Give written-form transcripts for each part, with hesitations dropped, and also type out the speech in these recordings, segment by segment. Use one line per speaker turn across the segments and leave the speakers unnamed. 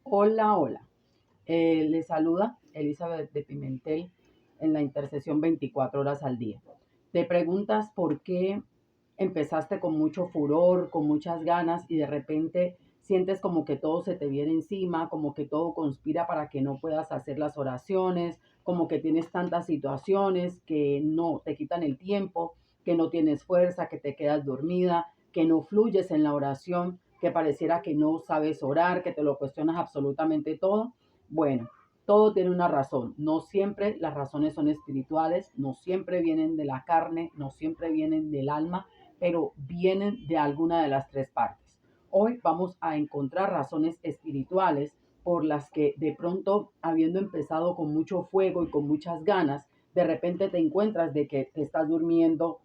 Hola, hola. Le saluda Elizabeth de Pimentel en la intercesión 24 horas al día. Te preguntas por qué empezaste con mucho furor, con muchas ganas y de repente sientes como que todo se te viene encima, como que todo conspira para que no puedas hacer las oraciones, como que tienes tantas situaciones que no te quitan el tiempo, que no tienes fuerza, que te quedas dormida, que no fluyes en la oración, que pareciera que no sabes orar, que te lo cuestionas absolutamente todo. Bueno, todo tiene una razón. No siempre las razones son espirituales, no siempre vienen de la carne, no siempre vienen del alma, pero vienen de alguna de las tres partes. Hoy vamos a encontrar razones espirituales por las que de pronto, habiendo empezado con mucho fuego y con muchas ganas, de repente te encuentras de que te estás durmiendo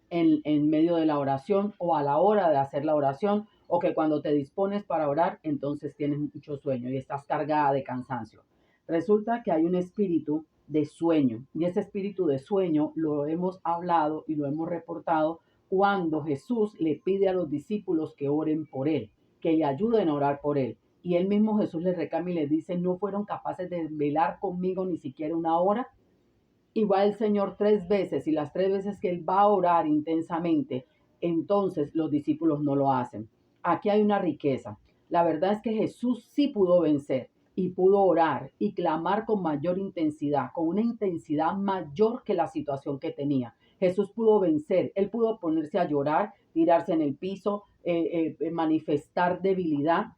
en medio de la oración o a la hora de hacer la oración, o que cuando te dispones para orar, entonces tienes mucho sueño y estás cargada de cansancio. Resulta que hay un espíritu de sueño y ese espíritu de sueño lo hemos hablado y lo hemos reportado cuando Jesús le pide a los discípulos que oren por él, que le ayuden a orar por él. Y él mismo Jesús les reclama y les dice, no fueron capaces de velar conmigo ni siquiera una hora. Y va el Señor tres veces y las tres veces que Él va a orar intensamente, entonces los discípulos no lo hacen. Aquí hay una riqueza. La verdad es que Jesús sí pudo vencer y pudo orar y clamar con mayor intensidad, con una intensidad mayor que la situación que tenía. Jesús pudo vencer, Él pudo ponerse a llorar, tirarse en el piso, manifestar debilidad,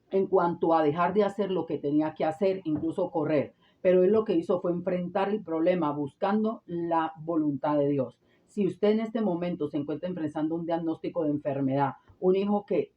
en cuanto a dejar de hacer lo que tenía que hacer, incluso correr. Pero él lo que hizo fue enfrentar el problema buscando la voluntad de Dios. Si usted en este momento se encuentra enfrentando un diagnóstico de enfermedad, un hijo que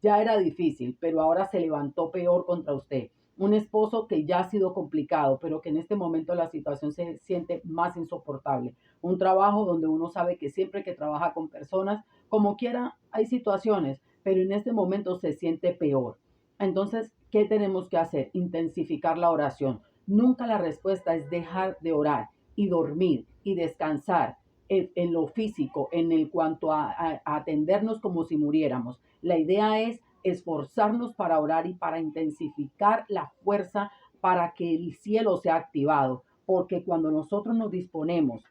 ya era difícil, pero ahora se levantó peor contra usted, un esposo que ya ha sido complicado, pero que en este momento la situación se siente más insoportable, un trabajo donde uno sabe que siempre que trabaja con personas, como quiera, hay situaciones, pero en este momento se siente peor. Entonces, ¿qué tenemos que hacer? Intensificar la oración. Nunca la respuesta es dejar de orar y dormir y descansar en lo físico, en el cuanto a atendernos como si muriéramos. La idea es esforzarnos para orar y para intensificar la fuerza para que el cielo sea activado, porque cuando nosotros nos disponemos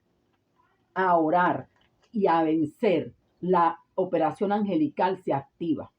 a orar y a vencer, la operación angelical se activa.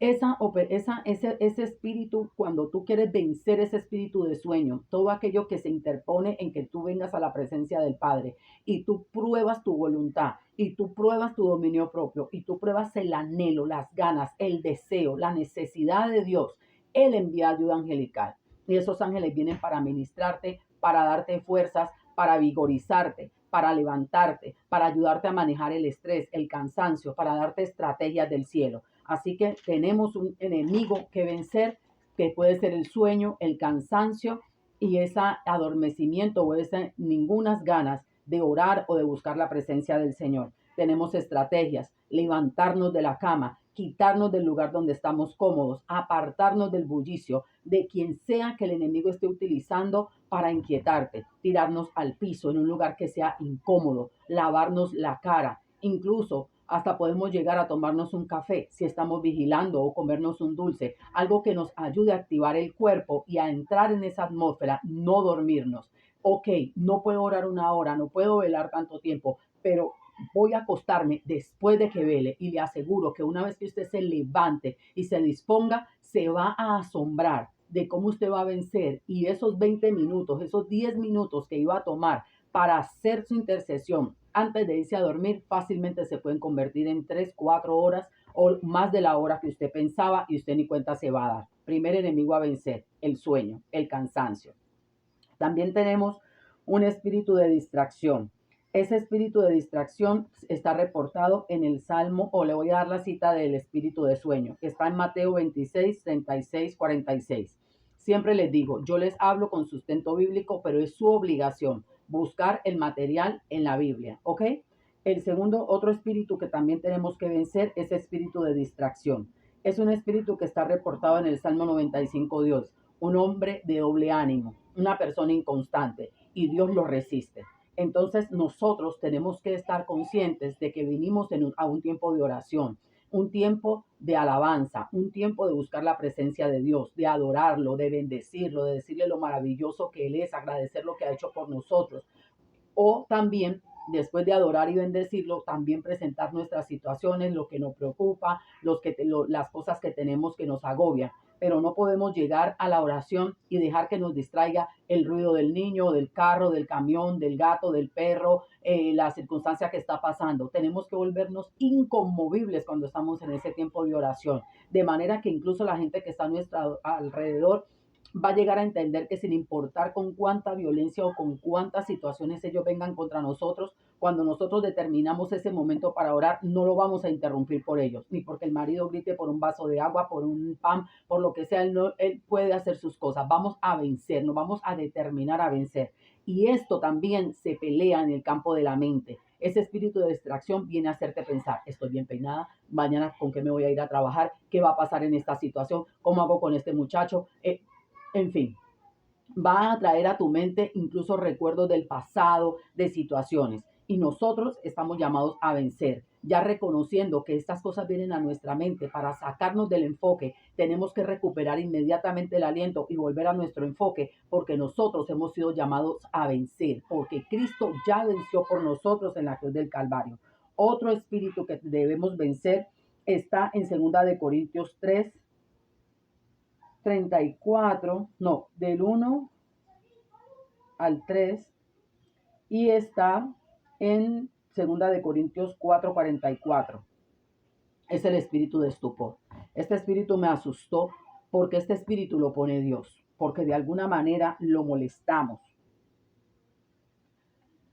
Ese espíritu, cuando tú quieres vencer ese espíritu de sueño, todo aquello que se interpone en que tú vengas a la presencia del Padre y tú pruebas tu voluntad y tú pruebas tu dominio propio y tú pruebas el anhelo, las ganas, el deseo, la necesidad de Dios, Él envía ayuda angelical. Y esos ángeles vienen para ministrarte, para darte fuerzas, para vigorizarte, para levantarte, para ayudarte a manejar el estrés, el cansancio, para darte estrategias del cielo. Así que tenemos un enemigo que vencer, que puede ser el sueño, el cansancio y ese adormecimiento o esa ningunas ganas de orar o de buscar la presencia del Señor. Tenemos estrategias, levantarnos de la cama, quitarnos del lugar donde estamos cómodos, apartarnos del bullicio, de quien sea que el enemigo esté utilizando para inquietarte, tirarnos al piso en un lugar que sea incómodo, lavarnos la cara, incluso hasta podemos llegar a tomarnos un café si estamos vigilando o comernos un dulce, algo que nos ayude a activar el cuerpo y a entrar en esa atmósfera, no dormirnos. Ok, no puedo orar una hora, no puedo velar tanto tiempo, pero voy a acostarme después de que vele y le aseguro que una vez que usted se levante y se disponga, se va a asombrar de cómo usted va a vencer y esos 20 minutos, esos 10 minutos que iba a tomar para hacer su intercesión antes de irse a dormir, fácilmente se pueden convertir en 3, 4 horas o más de la hora que usted pensaba y usted ni cuenta se va a dar. Primer enemigo a vencer, el sueño, el cansancio. También tenemos un espíritu de distracción. Ese espíritu de distracción está reportado en el Salmo, o le voy a dar la cita del espíritu de sueño. Está en Mateo 26, 36, 46. Siempre les digo, yo les hablo con sustento bíblico, pero es su obligación buscar el material en la Biblia, ¿ok? El segundo, otro espíritu que también tenemos que vencer es espíritu de distracción. Es un espíritu que está reportado en el Salmo 95, Dios, un hombre de doble ánimo, una persona inconstante, y Dios lo resiste. Entonces nosotros tenemos que estar conscientes de que vinimos a un tiempo de oración, un tiempo de alabanza, un tiempo de buscar la presencia de Dios, de adorarlo, de bendecirlo, de decirle lo maravilloso que Él es, agradecer lo que ha hecho por nosotros. O también, después de adorar y bendecirlo, también presentar nuestras situaciones, lo que nos preocupa, las cosas que tenemos que nos agobian. Pero no podemos llegar a la oración y dejar que nos distraiga el ruido del niño, del carro, del camión, del gato, del perro, la circunstancia que está pasando. Tenemos que volvernos inconmovibles cuando estamos en ese tiempo de oración. De manera que incluso la gente que está a nuestro alrededor va a llegar a entender que sin importar con cuánta violencia o con cuántas situaciones ellos vengan contra nosotros, cuando nosotros determinamos ese momento para orar, no lo vamos a interrumpir por ellos, ni porque el marido grite por un vaso de agua, por un pan, por lo que sea, él puede hacer sus cosas. Vamos a vencer, nos vamos a determinar a vencer. Y esto también se pelea en el campo de la mente. Ese espíritu de distracción viene a hacerte pensar, estoy bien peinada, mañana con qué me voy a ir a trabajar, qué va a pasar en esta situación, cómo hago con este muchacho. En fin, va a traer a tu mente incluso recuerdos del pasado, de situaciones. Y nosotros estamos llamados a vencer. Ya reconociendo que estas cosas vienen a nuestra mente para sacarnos del enfoque, tenemos que recuperar inmediatamente el aliento y volver a nuestro enfoque, porque nosotros hemos sido llamados a vencer, porque Cristo ya venció por nosotros en la cruz del Calvario. Otro espíritu que debemos vencer está en 2 Corintios 3:34, no, del 1 al 3, y está en 2 Corintios 4:44. Es el espíritu de estupor. Este espíritu me asustó porque este espíritu lo pone Dios, porque de alguna manera lo molestamos.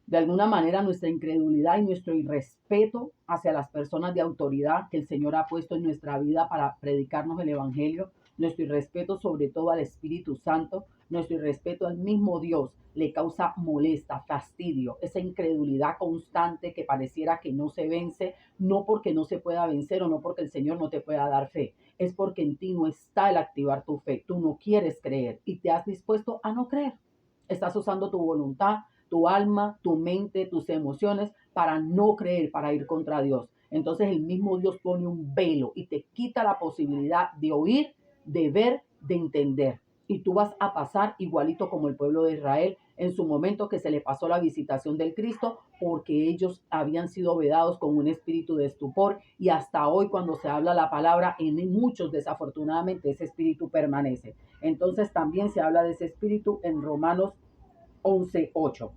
De alguna manera nuestra incredulidad y nuestro irrespeto hacia las personas de autoridad que el Señor ha puesto en nuestra vida para predicarnos el Evangelio, nuestro irrespeto sobre todo al Espíritu Santo, nuestro irrespeto al mismo Dios, le causa molesta, fastidio, esa incredulidad constante que pareciera que no se vence, no porque no se pueda vencer o no porque el Señor no te pueda dar fe, es porque en ti no está el activar tu fe, tú no quieres creer y te has dispuesto a no creer. Estás usando tu voluntad, tu alma, tu mente, tus emociones para no creer, para ir contra Dios. Entonces el mismo Dios pone un velo y te quita la posibilidad de oír, de ver, de entender. Y tú vas a pasar igualito como el pueblo de Israel en su momento que se le pasó la visitación del Cristo porque ellos habían sido vedados con un espíritu de estupor y hasta hoy cuando se habla la palabra en muchos desafortunadamente ese espíritu permanece. Entonces también se habla de ese espíritu en Romanos 11:8.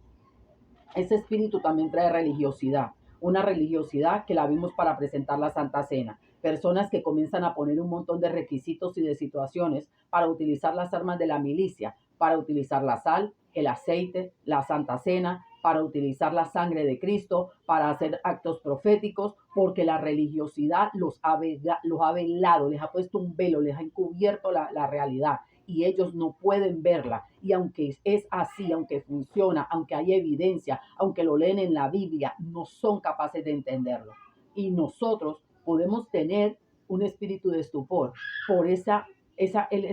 Ese espíritu también trae religiosidad, una religiosidad que la vimos para presentar la Santa Cena. Personas que comienzan a poner un montón de requisitos y de situaciones para utilizar las armas de la milicia, para utilizar la sal, el aceite, la Santa Cena, para utilizar la sangre de Cristo, para hacer actos proféticos, porque la religiosidad los ha velado, les ha puesto un velo, les ha encubierto la realidad y ellos no pueden verla. Y aunque es así, aunque funciona, aunque hay evidencia, aunque lo leen en la Biblia, no son capaces de entenderlo. Y nosotros podemos tener un espíritu de estupor por ese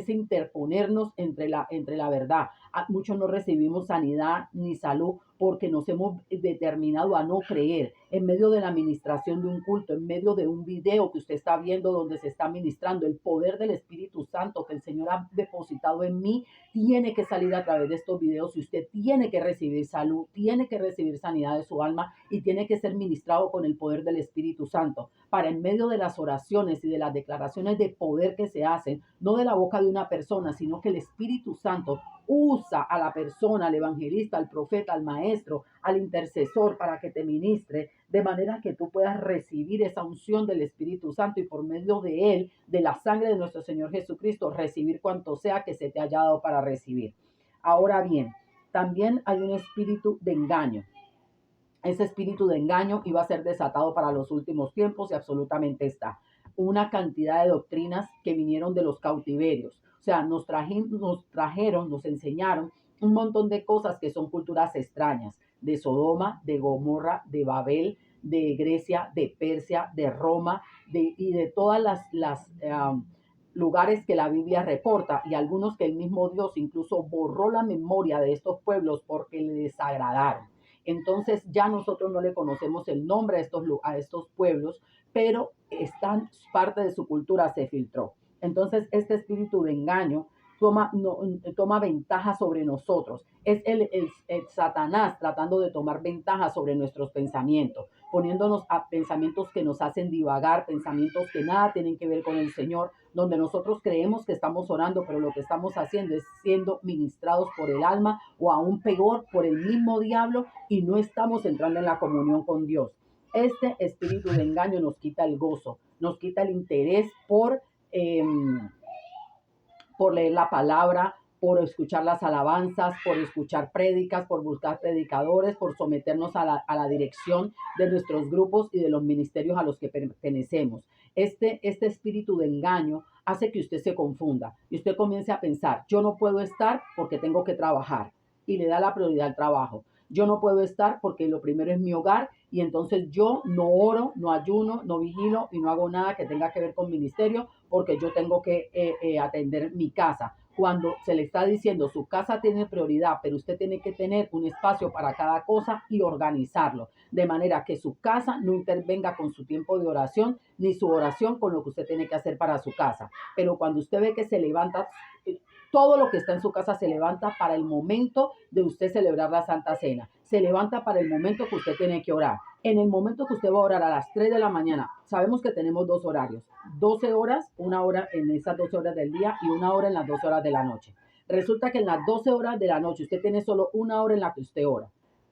interponernos entre la verdad. Muchos no recibimos sanidad ni salud porque nos hemos determinado a no creer. En medio de la administración de un culto, en medio de un video que usted está viendo donde se está ministrando, el poder del Espíritu Santo que el Señor ha depositado en mí tiene que salir a través de estos videos y usted tiene que recibir salud, tiene que recibir sanidad de su alma y tiene que ser ministrado con el poder del Espíritu Santo para en medio de las oraciones y de las declaraciones de poder que se hacen, no de la boca de una persona, sino que el Espíritu Santo usa a la persona, al evangelista, al profeta, al maestro, al intercesor para que te ministre, de manera que tú puedas recibir esa unción del Espíritu Santo y por medio de él, de la sangre de nuestro Señor Jesucristo, recibir cuanto sea que se te haya dado para recibir. Ahora bien, también hay un espíritu de engaño. Ese espíritu de engaño iba a ser desatado para los últimos tiempos y absolutamente está. Una cantidad de doctrinas que vinieron de los cautiverios. O sea, nos trajeron, nos enseñaron un montón de cosas que son culturas extrañas, de Sodoma, de Gomorra, de Babel, de Grecia, de Persia, de Roma, y de todas las lugares que la Biblia reporta y algunos que el mismo Dios incluso borró la memoria de estos pueblos porque le desagradaron. Entonces ya nosotros no le conocemos el nombre a estos pueblos, pero parte de su cultura se filtró. Entonces, este espíritu de engaño toma ventaja sobre nosotros. Es el Satanás tratando de tomar ventaja sobre nuestros pensamientos, poniéndonos a pensamientos que nos hacen divagar, pensamientos que nada tienen que ver con el Señor, donde nosotros creemos que estamos orando, pero lo que estamos haciendo es siendo ministrados por el alma o aún peor por el mismo diablo y no estamos entrando en la comunión con Dios. Este espíritu de engaño nos quita el gozo, nos quita el interés por leer la palabra, por escuchar las alabanzas, por escuchar prédicas, por buscar predicadores, por someternos a la dirección de nuestros grupos y de los ministerios a los que pertenecemos. Este espíritu de engaño hace que usted se confunda y usted comience a pensar, yo no puedo estar porque tengo que trabajar, y le da la prioridad al trabajo. Yo no puedo estar porque lo primero es mi hogar y entonces yo no oro, no ayuno, no vigilo y no hago nada que tenga que ver con ministerio porque yo tengo que atender mi casa. Cuando se le está diciendo su casa tiene prioridad, pero usted tiene que tener un espacio para cada cosa y organizarlo, de manera que su casa no intervenga con su tiempo de oración, ni su oración con lo que usted tiene que hacer para su casa. Pero cuando usted ve que se levanta, todo lo que está en su casa se levanta para el momento de usted celebrar la Santa Cena. Se levanta para el momento que usted tiene que orar. En el momento que usted va a orar a las 3 de la mañana, sabemos que tenemos 2 horarios, 12 horas, 1 hora en esas 12 horas del día y 1 hora en las 12 horas de la noche. Resulta que en las 12 horas de la noche usted tiene solo 1 hora en la que usted ora,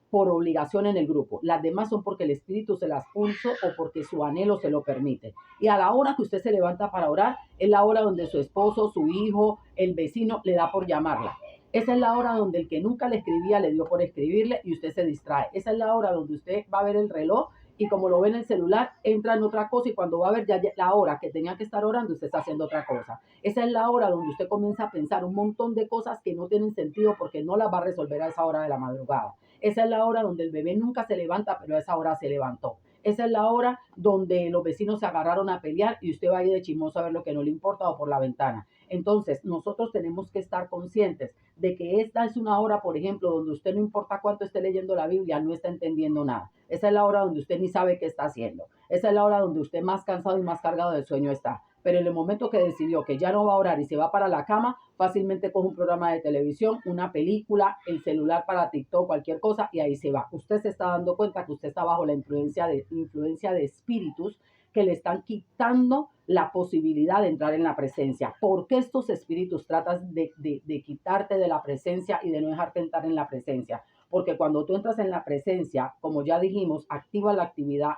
por obligación en el grupo. Las demás son porque el Espíritu se las puso o porque su anhelo se lo permite. Y a la hora que usted se levanta para orar, es la hora donde su esposo, su hijo, el vecino le da por llamarla. Esa es la hora donde el que nunca le escribía le dio por escribirle y usted se distrae. Esa es la hora donde usted va a ver el reloj y como lo ve en el celular, entra en otra cosa y cuando va a ver ya la hora que tenía que estar orando, usted está haciendo otra cosa. Esa es la hora donde usted comienza a pensar un montón de cosas que no tienen sentido porque no las va a resolver a esa hora de la madrugada. Esa es la hora donde el bebé nunca se levanta, pero a esa hora se levantó. Esa es la hora donde los vecinos se agarraron a pelear y usted va a ir de chismoso a ver lo que no le importa o por la ventana. Entonces, nosotros tenemos que estar conscientes de que esta es una hora, por ejemplo, donde usted no importa cuánto esté leyendo la Biblia, no está entendiendo nada. Esa es la hora donde usted ni sabe qué está haciendo. Esa es la hora donde usted más cansado y más cargado del sueño está. Pero en el momento que decidió que ya no va a orar y se va para la cama, fácilmente coge un programa de televisión, una película, el celular para TikTok, cualquier cosa, y ahí se va. Usted se está dando cuenta que usted está bajo la influencia de espíritus que le están quitando la posibilidad de entrar en la presencia. ¿Por qué estos espíritus tratan de quitarte de la presencia y de no dejarte entrar en la presencia? Porque cuando tú entras en la presencia, como ya dijimos, activa la actividad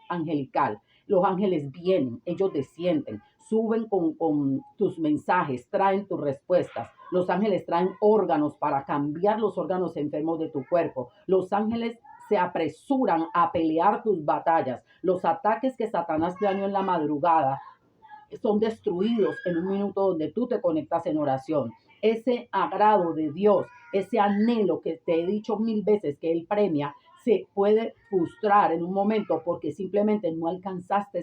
angelical. Los ángeles vienen, ellos descienden, suben con tus mensajes, traen tus respuestas. Los ángeles traen órganos para cambiar los órganos enfermos de tu cuerpo. Los ángeles se apresuran a pelear tus batallas. Los ataques que Satanás planeó en la madrugada son destruidos en un minuto donde tú te conectas en oración. Ese agrado de Dios, ese anhelo que te he dicho 1000 veces que Él premia, se puede frustrar en un momento porque simplemente no alcanzaste